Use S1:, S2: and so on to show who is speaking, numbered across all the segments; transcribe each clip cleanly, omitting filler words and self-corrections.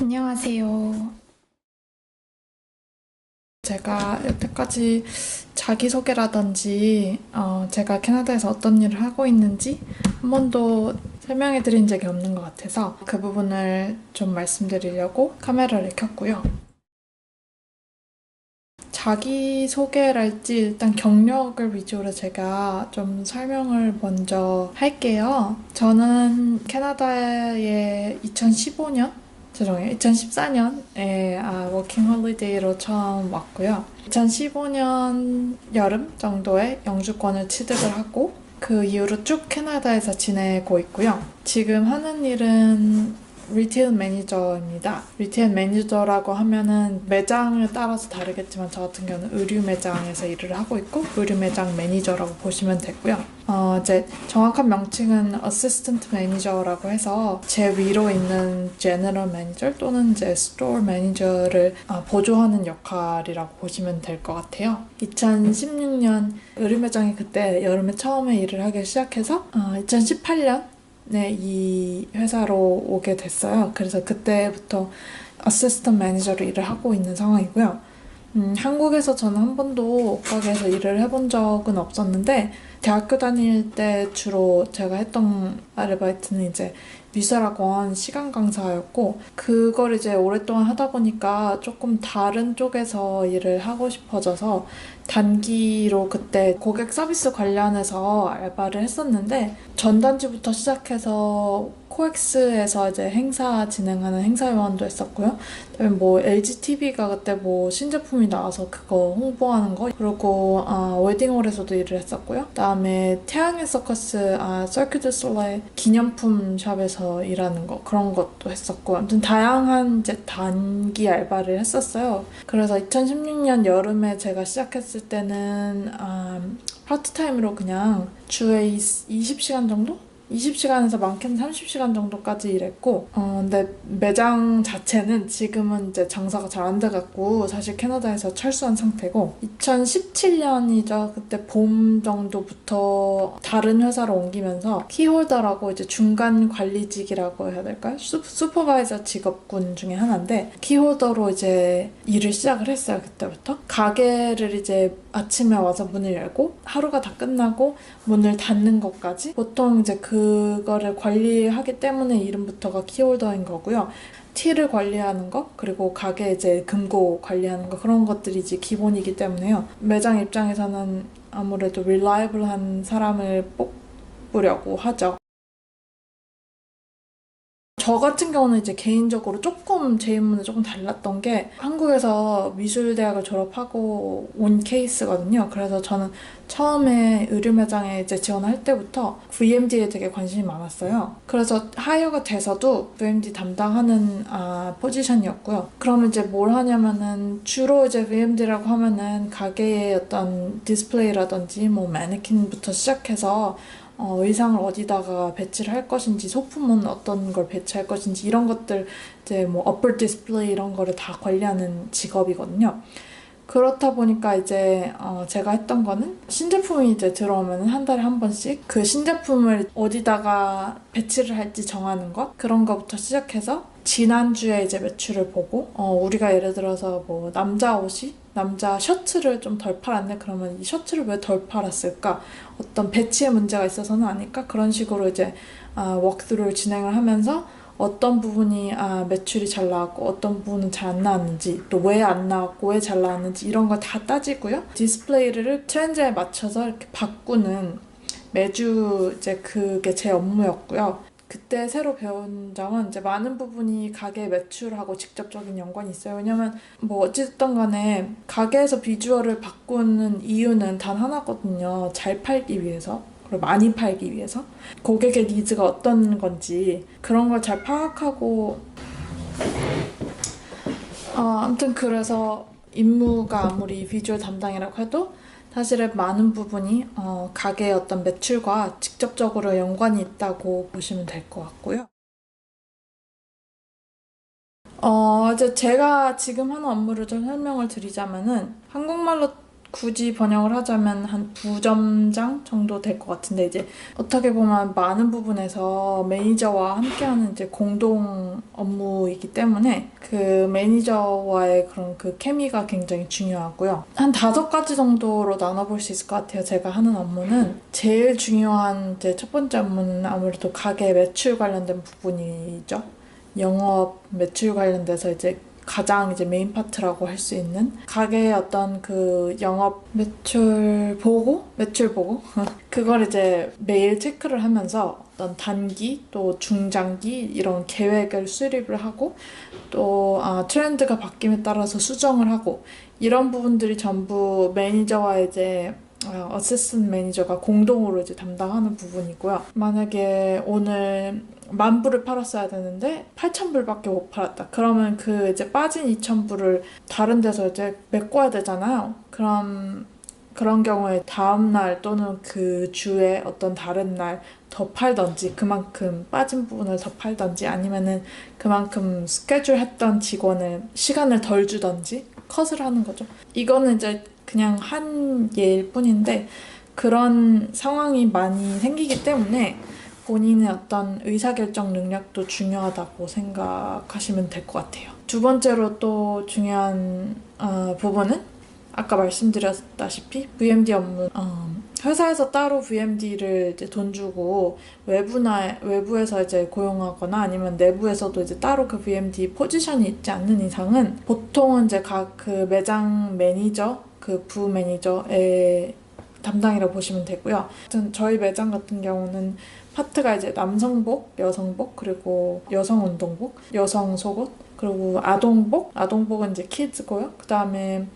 S1: 안녕하세요. 제가 여태까지 자기소개라든지 제가 캐나다에서 어떤 일을 하고 있는지 한 번도 설명해 드린 적이 없는 것 같아서 그 부분을 좀 말씀드리려고 카메라를 켰고요. 자기소개랄지 일단 경력을 위주로 제가 좀 설명을 먼저 할게요. 저는 캐나다에 2015년 죄송해요. 2014년에 워킹 홀리데이로 처음 왔고요. 2015년 여름 정도에 영주권을 취득을 하고 그 이후로 쭉 캐나다에서 지내고 있고요. 지금 하는 일은 리테일 매니저입니다. 리테일 매니저라고 하면은 매장에 따라서 다르겠지만 저 같은 경우는 의류 매장에서 일을 하고 있고 의류 매장 매니저라고 보시면 되고요. 이제 정확한 명칭은 어시스턴트 매니저라고 해서 제 위로 있는 제너럴 매니저 또는 이제 스토어 매니저를 보조하는 역할이라고 보시면 될 것 같아요. 2016년 의류 매장에 그때 여름에 처음에 일을 하기 시작해서 2018년 이 회사로 오게 됐어요. 그래서 그때부터 어시스턴트 매니저로 일을 하고 있는 상황이고요. 한국에서 저는 한 번도 옷가게에서 일을 해본 적은 없었는데 대학교 다닐 때 주로 제가 했던 아르바이트는 이제 미술학원 시간 강사였고 그걸 이제 오랫동안 하다 보니까 조금 다른 쪽에서 일을 하고 싶어져서 단기로 그때 고객 서비스 관련해서 알바를 했었는데 전단지부터 시작해서 코엑스에서 이제 행사 진행하는 행사요원도 했었고요. 그다음에 뭐 LGTV가 그때 뭐 신제품이 나와서 그거 홍보하는 거 그리고 웨딩홀에서도 일을 했었고요. 그다음에 태양의 서커스 서큐 드 솔레 기념품 샵에서 일하는 거 그런 것도 했었고 아무튼 다양한 이제 단기 알바를 했었어요. 그래서 2016년 여름에 제가 시작했을 때는 파트타임으로 그냥 주에 20시간 정도? 20시간에서 많게는 30시간 정도까지 일했고, 근데 매장 자체는 지금은 이제 장사가 잘 안 돼갖고, 사실 캐나다에서 철수한 상태고, 2017년이죠. 그때 봄 정도부터 다른 회사로 옮기면서, 키홀더라고 이제 중간 관리직이라고 해야 될까요? 슈퍼바이저 직업군 중에 하나인데, 키홀더로 이제 일을 시작을 했어요. 그때부터. 가게를 이제 아침에 와서 문을 열고, 하루가 다 끝나고, 문을 닫는 것까지 보통 이제 그거를 관리하기 때문에 이름부터가 키홀더인 거고요. 티를 관리하는 거 그리고 가게 이제 금고 관리하는 거 그런 것들이 이제 기본이기 때문에요. 매장 입장에서는 아무래도 릴라이블한 사람을 뽑으려고 하죠. 저 같은 경우는 이제 개인적으로 조금 제 입문은 조금 달랐던 게 한국에서 미술대학을 졸업하고 온 케이스거든요. 그래서 저는 처음에 의류 매장에 이제 지원할 때부터 VMD에 되게 관심이 많았어요. 그래서 하이어가 돼서도 VMD 담당하는 포지션이었고요. 그러면 이제 뭘 하냐면은 주로 이제 VMD라고 하면은 가게의 어떤 디스플레이라든지 뭐 매니킨부터 시작해서 의상을 어디다가 배치를 할 것인지, 소품은 어떤 걸 배치할 것인지, 이런 것들, 이제 뭐, 어플 디스플레이 이런 거를 다 관리하는 직업이거든요. 그렇다 보니까 이제 제가 했던 거는 신제품이 이제 들어오면 한 달에 한 번씩 그 신제품을 어디다가 배치를 할지 정하는 것 그런 거부터 시작해서 지난주에 이제 매출을 보고 우리가 예를 들어서 뭐 남자 옷이 남자 셔츠를 좀 덜 팔았네 그러면 이 셔츠를 왜 덜 팔았을까 어떤 배치에 문제가 있어서는 아닐까 그런 식으로 이제 워크스루를 진행을 하면서 어떤 부분이 매출이 잘 나왔고 어떤 부분은 잘 안 나왔는지 또 왜 안 나왔고 왜 잘 나왔는지 이런 걸 다 따지고요. 디스플레이를 트렌드에 맞춰서 이렇게 바꾸는 매주 이제 그게 제 업무였고요. 그때 새로 배운 점은 이제 많은 부분이 가게 매출하고 직접적인 연관이 있어요. 왜냐면 뭐 어찌됐든 간에 가게에서 비주얼을 바꾸는 이유는 단 하나거든요. 잘 팔기 위해서. 그리고 많이 팔기 위해서. 고객의 니즈가 어떤 건지 그런 걸 잘 파악하고 아무튼 그래서 임무가 아무리 비주얼 담당이라고 해도 사실은 많은 부분이 가게의 어떤 매출과 직접적으로 연관이 있다고 보시면 될 것 같고요. 이제 제가 지금 하는 업무를 좀 설명을 드리자면은 한국말로 굳이 번역을 하자면 한 부점장 정도 될 것 같은데 이제 어떻게 보면 많은 부분에서 매니저와 함께하는 이제 공동 업무이기 때문에 그 매니저와의 그런 그 케미가 굉장히 중요하고요. 한 5가지 정도로 나눠볼 수 있을 것 같아요. 제가 하는 업무는 제일 중요한 이제 첫 번째 업무는 아무래도 가게 매출 관련된 부분이죠. 영업 매출 관련돼서 이제 가장 이제 메인 파트라고 할 수 있는 가게의 어떤 그 영업 매출 보고 그걸 이제 매일 체크를 하면서 어떤 단기 또 중장기 이런 계획을 수립을 하고 또 트렌드가 바뀜에 따라서 수정을 하고 이런 부분들이 전부 매니저와 이제 어시스턴트 매니저가 공동으로 이제 담당하는 부분이고요. 만약에 오늘 10,000불을 팔았어야 되는데 8,000불밖에 못 팔았다. 그러면 그 이제 빠진 2,000불을 다른 데서 이제 메꿔야 되잖아요. 그런 경우에 다음날 또는 그 주에 어떤 다른 날 더 팔던지 그만큼 빠진 부분을 더 팔던지 아니면은 그만큼 스케줄 했던 직원을 시간을 덜 주던지 컷을 하는 거죠. 이거는 이제 그냥 한 예일 뿐인데 그런 상황이 많이 생기기 때문에 본인의 어떤 의사결정 능력도 중요하다고 생각하시면 될 것 같아요. 두 번째로 또 중요한 부분은 아까 말씀드렸다시피 VMD 업무. 회사에서 따로 VMD를 이제 돈 주고 외부에서 이제 고용하거나 아니면 내부에서도 이제 따로 그 VMD 포지션이 있지 않는 이상은 보통은 이제 각 그 매장 매니저, 그 부 매니저의 담당이라고 보시면 되고요. 저희 매장 같은 경우는 파트가 이제 남성복, 여성복, 그리고 여성 운동복, 여성 속옷, 그리고 아동복, 아동복은 이제 키즈고요. 그 다음에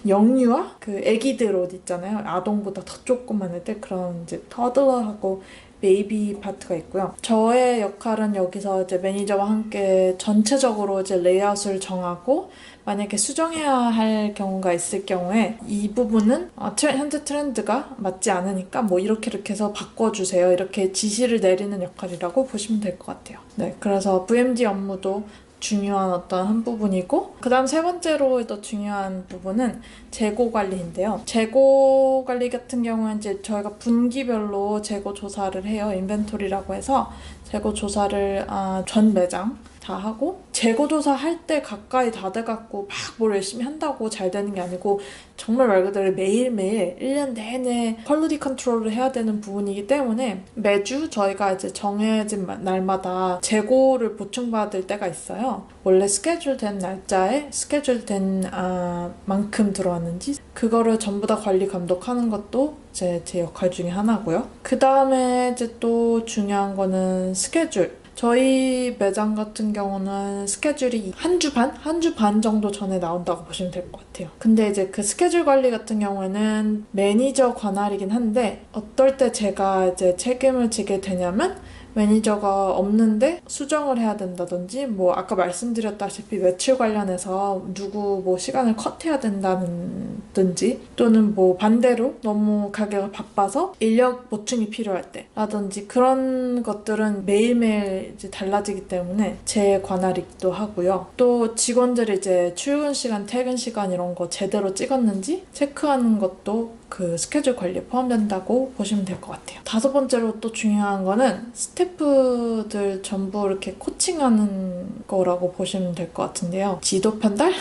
S1: 영유아? 그 애기들 옷 있잖아요. 아동보다 더 조그만 애들, 그런 이제 터들러하고 베이비 파트가 있고요. 저의 역할은 여기서 이제 매니저와 함께 전체적으로 이제 레이아웃을 정하고 만약에 수정해야 할 경우가 있을 경우에 이 부분은 현재 트렌드가 맞지 않으니까 뭐 이렇게 해서 바꿔주세요. 이렇게 지시를 내리는 역할이라고 보시면 될 것 같아요. 네, 그래서 VMD 업무도 중요한 어떤 한 부분이고 그 다음 세 번째로 더 중요한 부분은 재고 관리인데요. 재고 관리 같은 경우는 이제 저희가 분기별로 재고 조사를 해요. 인벤토리라고 해서 재고 조사를 전 매장 다 하고 재고 조사할 때 가까이 다 돼갖고 막 뭘 열심히 한다고 잘 되는 게 아니고 정말 말 그대로 매일매일 1년 내내 퀄리티 컨트롤을 해야 되는 부분이기 때문에 매주 저희가 이제 정해진 날마다 재고를 보충받을 때가 있어요. 원래 스케줄된 날짜에 스케줄된 만큼 들어왔는지 그거를 전부 다 관리 감독하는 것도 제 역할 중에 하나고요. 그 다음에 이제 또 중요한 거는 스케줄. 저희 매장 같은 경우는 스케줄이 한 주 반 정도 전에 나온다고 보시면 될 것 같아요. 근데 이제 그 스케줄 관리 같은 경우에는 매니저 관할이긴 한데 어떨 때 제가 이제 책임을 지게 되냐면 매니저가 없는데 수정을 해야 된다든지 뭐 아까 말씀드렸다시피 매출 관련해서 누구 뭐 시간을 컷해야 된다든지 또는 뭐 반대로 너무 가게가 바빠서 인력 보충이 필요할 때 라든지 그런 것들은 매일매일 이제 달라지기 때문에 제 관할이기도 하고요. 또 직원들이 이제 출근 시간, 퇴근 시간 이런 거 제대로 찍었는지 체크하는 것도 그 스케줄 관리에 포함된다고 보시면 될 것 같아요. 5번째로 또 중요한 거는 스태프들 전부 이렇게 코칭하는 거라고 보시면 될 것 같은데요. 지도 편달?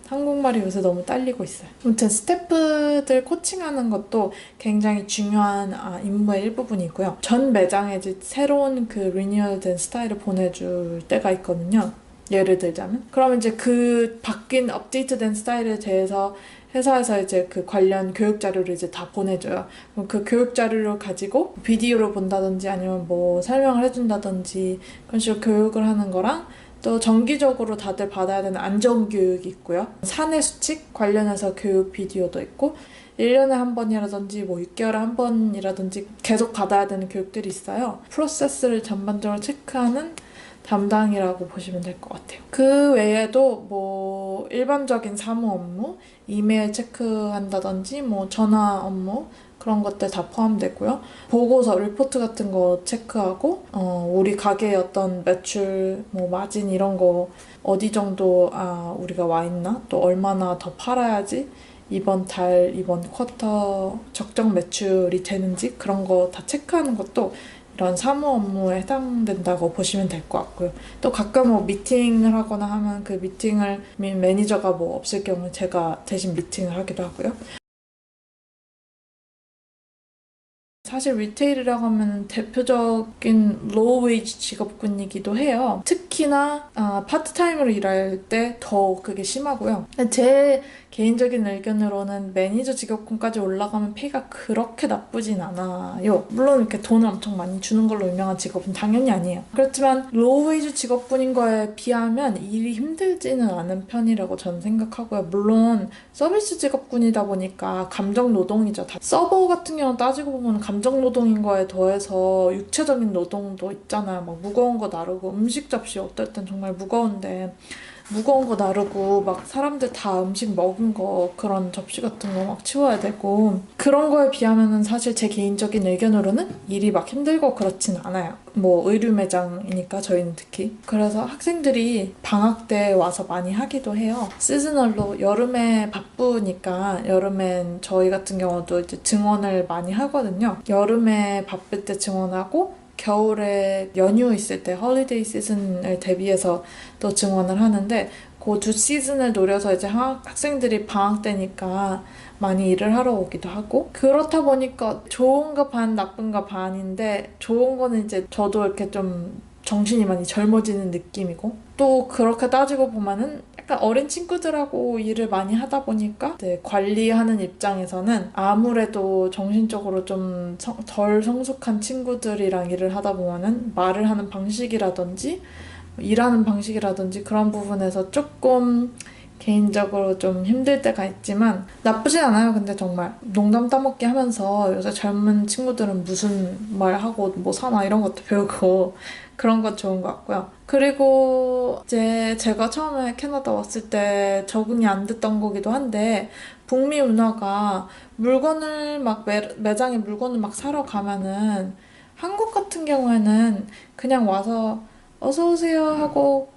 S1: 한국말이 요새 너무 딸리고 있어요. 아무튼 스태프들 코칭하는 것도 굉장히 중요한 임무의 일부분이고요. 전 매장에 이제 새로운 그 리뉴얼된 스타일을 보내줄 때가 있거든요. 예를 들자면 그러면 이제 그 바뀐 업데이트된 스타일에 대해서 회사에서 이제 그 관련 교육 자료를 이제 다 보내줘요. 그럼 그 교육 자료를 가지고 비디오를 본다든지 아니면 뭐 설명을 해준다든지 그런 식으로 교육을 하는 거랑 또 정기적으로 다들 받아야 되는 안전교육이 있고요. 사내 수칙 관련해서 교육 비디오도 있고 1년에 한 번이라든지 뭐 6개월에 한 번이라든지 계속 받아야 되는 교육들이 있어요. 프로세스를 전반적으로 체크하는 담당이라고 보시면 될 것 같아요. 그 외에도 뭐 일반적인 사무 업무, 이메일 체크한다든지 뭐 전화 업무 그런 것들 다 포함되고요. 보고서, 리포트 같은 거 체크하고 우리 가게의 어떤 매출, 뭐 마진 이런 거 어디 정도 우리가 와 있나? 또 얼마나 더 팔아야지? 이번 달, 이번 쿼터 적정 매출이 되는지 그런 거 다 체크하는 것도 이런 사무 업무에 해당된다고 보시면 될 것 같고요. 또 가끔 뭐 미팅을 하거나 하면 그 미팅을 매니저가 뭐 없을 경우 제가 대신 미팅을 하기도 하고요. 사실 리테일이라고 하면 대표적인 로우 웨이지 직업군이기도 해요. 특히나 파트타임으로 일할 때 더 그게 심하고요. 제 개인적인 의견으로는 매니저 직업군까지 올라가면 페이가 그렇게 나쁘진 않아요. 물론 이렇게 돈을 엄청 많이 주는 걸로 유명한 직업은 당연히 아니에요. 그렇지만 로우 웨이지 직업군인 거에 비하면 일이 힘들지는 않은 편이라고 저는 생각하고요. 물론 서비스 직업군이다 보니까 감정 노동이죠. 서버 같은 경우 따지고 보면 감정 노동인 거에 더해서 육체적인 노동도 있잖아요. 막 무거운 거 나르고 음식 접시 어떨 땐 정말 무거운데 무거운 거 나르고 막 사람들 다 음식 먹은 거 그런 접시 같은 거 막 치워야 되고 그런 거에 비하면은 사실 제 개인적인 의견으로는 일이 막 힘들고 그렇진 않아요. 뭐 의류 매장이니까 저희는 특히. 그래서 학생들이 방학 때 와서 많이 하기도 해요. 시즈널로 여름에 바쁘니까 여름엔 저희 같은 경우도 이제 증원을 많이 하거든요. 여름에 바쁠 때 증원하고 겨울에 연휴 있을 때 홀리데이 시즌을 대비해서 또 증원을 하는데 그 두 시즌을 노려서 이제 학생들이 방학 때니까 많이 일을 하러 오기도 하고 그렇다 보니까 좋은가 반 나쁜가 반인데 좋은 거는 이제 저도 이렇게 좀 정신이 많이 젊어지는 느낌이고 또 그렇게 따지고 보면은 약간 어린 친구들하고 일을 많이 하다 보니까 이제 관리하는 입장에서는 아무래도 정신적으로 좀 덜 성숙한 친구들이랑 일을 하다 보면은 말을 하는 방식이라든지 일하는 방식이라든지 그런 부분에서 조금 개인적으로 좀 힘들 때가 있지만 나쁘진 않아요. 근데 정말 농담 따먹기 하면서 요새 젊은 친구들은 무슨 말 하고 뭐 사나 이런 것도 배우고 그런 것 좋은 것 같고요. 그리고 이제 제가 처음에 캐나다 왔을 때 적응이 안 됐던 거기도 한데 북미 문화가 물건을 막 매장에 물건을 막 사러 가면은 한국 같은 경우에는 그냥 와서 어서 오세요 하고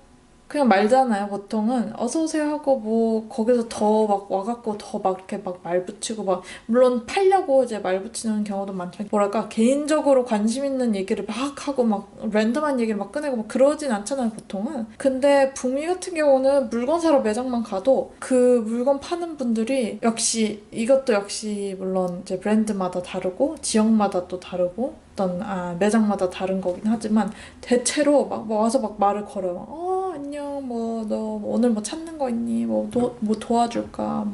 S1: 그냥 말잖아요, 보통은. 어서오세요 하고, 뭐, 거기서 더 막 와갖고, 더 막 이렇게 막 말 붙이고, 막, 물론 팔려고 이제 말 붙이는 경우도 많지만, 뭐랄까, 개인적으로 관심 있는 얘기를 막 하고, 막, 랜덤한 얘기를 막 꺼내고, 막 그러진 않잖아요, 보통은. 근데 북미 같은 경우는 물건 사러 매장만 가도, 그 물건 파는 분들이 역시, 이것도 역시, 물론 이제 브랜드마다 다르고, 지역마다 또 다르고, 매장마다 다른 거긴 하지만, 대체로 막 와서 막 말을 걸어요. 안녕, 뭐, 너 오늘 뭐 찾는 거 있니? 뭐 도와줄까?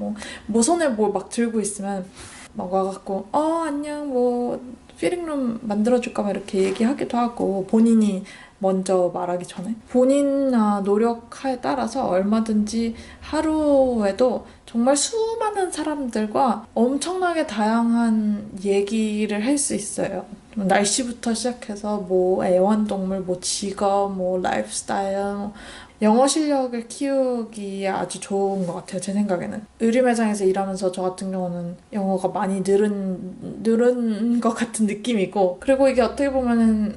S1: 뭐 손에 뭘 막 들고 있으면 막 와갖고, 안녕, 뭐, 피링룸 만들어줄까? 막 이렇게 얘기하기도 하고, 본인이 먼저 말하기 전에. 본인 노력에 따라서 얼마든지 하루에도 정말 수많은 사람들과 엄청나게 다양한 얘기를 할 수 있어요. 날씨부터 시작해서 뭐 애완동물, 뭐 직업, 뭐 라이프스타일, 영어 실력을 키우기에 아주 좋은 것 같아요, 제 생각에는. 의류 매장에서 일하면서 저 같은 경우는 영어가 많이 늘은 것 같은 느낌이고, 그리고 이게 어떻게 보면은,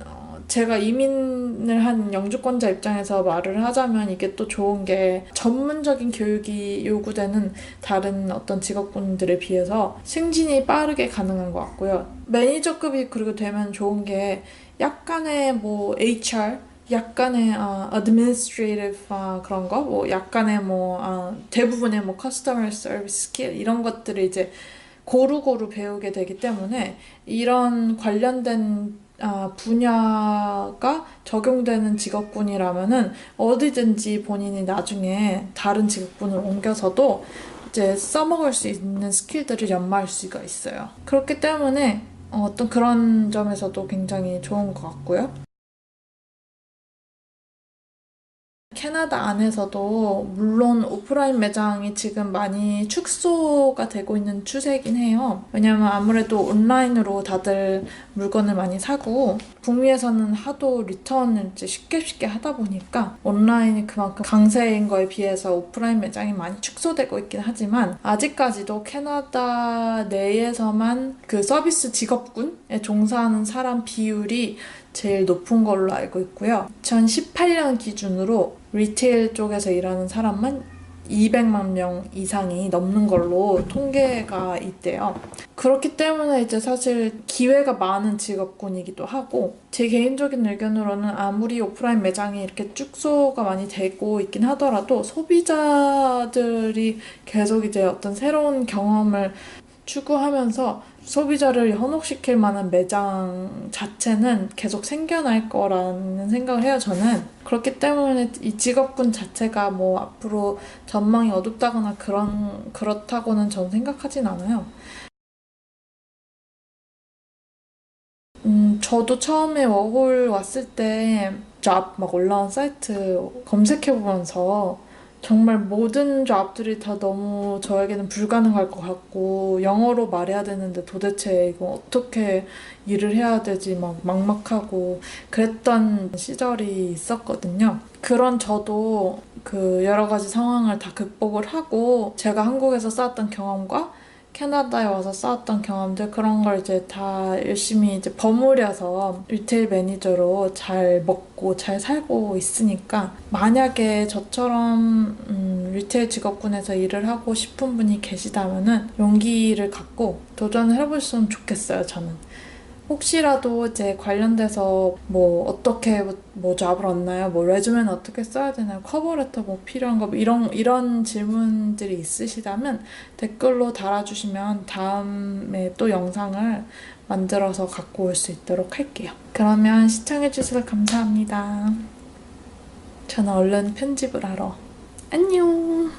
S1: 제가 이민을 한 영주권자 입장에서 말을 하자면 이게 또 좋은 게 전문적인 교육이 요구되는 다른 어떤 직업군들에 비해서 승진이 빠르게 가능한 것 같고요. 매니저급이 그리고 되면 좋은 게 약간의 뭐 HR, 약간의 administrative 그런 거, 뭐 약간의 뭐 대부분의 뭐 customer service 스킬 이런 것들을 이제 고루고루 배우게 되기 때문에 이런 관련된 분야가 적용되는 직업군이라면은 어디든지 본인이 나중에 다른 직업군을 옮겨서도 이제 써먹을 수 있는 스킬들을 연마할 수가 있어요. 그렇기 때문에 어떤 그런 점에서도 굉장히 좋은 것 같고요. 캐나다 안에서도 물론 오프라인 매장이 지금 많이 축소가 되고 있는 추세이긴 해요. 왜냐면 아무래도 온라인으로 다들 물건을 많이 사고 북미에서는 하도 리턴을 이제 쉽게 하다 보니까 온라인이 그만큼 강세인 거에 비해서 오프라인 매장이 많이 축소되고 있긴 하지만 아직까지도 캐나다 내에서만 그 서비스 직업군에 종사하는 사람 비율이 제일 높은 걸로 알고 있고요. 2018년 기준으로 리테일 쪽에서 일하는 사람만 200만 명 이상이 넘는 걸로 통계가 있대요. 그렇기 때문에 이제 사실 기회가 많은 직업군이기도 하고, 제 개인적인 의견으로는 아무리 오프라인 매장이 이렇게 축소가 많이 되고 있긴 하더라도 소비자들이 계속 이제 어떤 새로운 경험을 추구하면서 소비자를 현혹시킬 만한 매장 자체는 계속 생겨날 거라는 생각을 해요, 저는. 그렇기 때문에 이 직업군 자체가 뭐 앞으로 전망이 어둡다거나 그렇다고는 저는 생각하진 않아요. 저도 처음에 워홀 왔을 때 잡 막 올라온 사이트 검색해보면서 정말 모든 잡들이 다 너무 저에게는 불가능할 것 같고 영어로 말해야 되는데 도대체 이거 어떻게 일을 해야 되지 막 막막하고 그랬던 시절이 있었거든요. 그런 저도 그 여러 가지 상황을 다 극복을 하고 제가 한국에서 쌓았던 경험과 캐나다에 와서 쌓았던 경험들 그런 걸 이제 다 열심히 이제 버무려서 리테일 매니저로 잘 먹고 잘 살고 있으니까 만약에 저처럼 리테일 직업군에서 일을 하고 싶은 분이 계시다면은 용기를 갖고 도전을 해보셨으면 좋겠어요, 저는. 혹시라도 이제 관련돼서 뭐 어떻게 뭐 잡을 얻나요? 뭐 레주메는 어떻게 써야 되나요? 커버레터 뭐 필요한 거 뭐 이런 질문들이 있으시다면 댓글로 달아주시면 다음에 또 영상을 만들어서 갖고 올 수 있도록 할게요. 그러면 시청해주셔서 감사합니다. 저는 얼른 편집을 하러. 안녕!